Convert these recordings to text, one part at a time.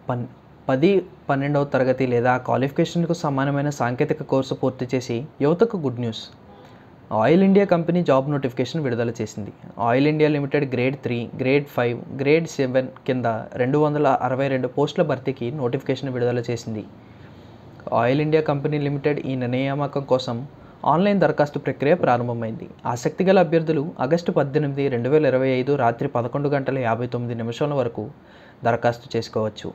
పన్ 10, 12వ తరగతి లేదా క్వాలిఫికేషన్కు సమానమైన సాంకేతిక కోర్సు పూర్తి చేసి యువతకు good news. Oil India company job notification విడుదల చేసింది. Oil India limited grade 3, grade 5, grade 7 కింద 262 పోస్టుల భర్తీకి నోటిఫికేషన్ విడుదల చేసింది. ఆయిల్ ఇండియా కంపెనీ లిమిటెడ్ ఈ నియామకం కోసం ఆన్లైన్ దరఖాస్తు ప్రక్రియ ప్రారంభమైంది. ఆసక్తిగల అభ్యర్థులు ఆగస్టు 18, 2025 రాత్రి 11:59 వరకు దరఖాస్తు చేసుకోవచ్చు.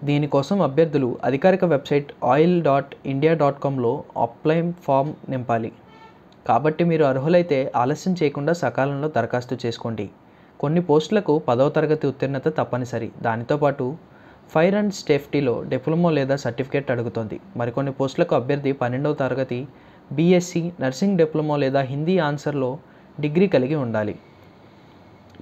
దీనికోసం అభ్యర్థులు అధికారిక వెబ్సైట్ oil.india.comలో అప్లై ఫామ్ నింపాలి. కాబట్టి మీరు అర్హులైతే ఆలస్యం చేయకుండా సకాలంలో దరఖాస్తు చేసుకోండి. కొన్ని పోస్టులకు 10వ తరగతి ఉత్తీర్ణత తప్పనిసరి. దానితో పాటు ఫైర్ అండ్ సేఫ్టీలో డిప్లొమా లేదా సర్టిఫికేట్ అడుగుతోంది. మరికొన్ని పోస్టులకు అభ్యర్థి 12వ తరగతి బీఎస్సీ, నర్సింగ్ డిప్లొమా లేదా హిందీ ఆన్సర్లో డిగ్రీ కలిగి ఉండాలి.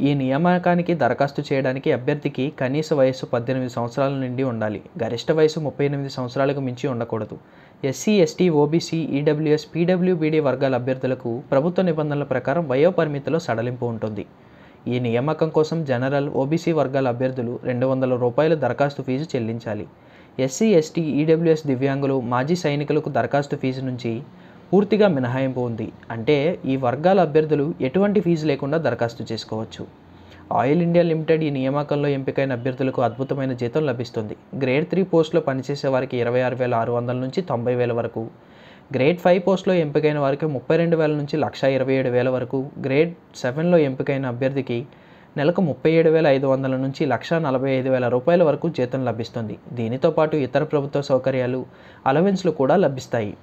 ఈ నియామకానికి దరఖాస్తు చేయడానికి అభ్యర్థికి కనీస వయస్సు 18 సంవత్సరాల నుండి ఉండాలి. గరిష్ట వయసు 38 సంవత్సరాలకు మించి ఉండకూడదు. SC, ST, OBC, EWS, PWBD వర్గాల అభ్యర్థులకు ప్రభుత్వ నిబంధనల ప్రకారం వయో పరిమితిలో సడలింపు ఉంటుంది. ఈ నియామకం కోసం జనరల్, ఓబీసీ వర్గాల అభ్యర్థులు ₹200 దరఖాస్తు ఫీజు చెల్లించాలి. ఎస్సీ, ఎస్టీ, ఈడబ్ల్యూఎస్, దివ్యాంగులు, మాజీ సైనికులకు దరఖాస్తు ఫీజు నుంచి పూర్తిగా మినహాయింపు ఉంది. అంటే ఈ వర్గాల అభ్యర్థులు ఎటువంటి ఫీజు లేకుండా దరఖాస్తు చేసుకోవచ్చు. ఆయిల్ ఇండియా లిమిటెడ్ ఈ నియామకంలో ఎంపికైన అభ్యర్థులకు అద్భుతమైన జీతం లభిస్తుంది. గ్రేడ్ 3 పోస్టులో పనిచేసే వారికి 26,600 నుంచి 90,000 వరకు, గ్రేడ్ 5 పోస్టులో ఎంపికైన వారికి 32,000 నుంచి 1,27,000 వరకు, గ్రేడ్ 7లో ఎంపికైన అభ్యర్థికి నెలకు 37,500 నుంచి 1,45,000 వరకు జీతం లభిస్తుంది. దీనితో పాటు ఇతర ప్రభుత్వ సౌకర్యాలు, అలవెన్స్లు కూడా లభిస్తాయి.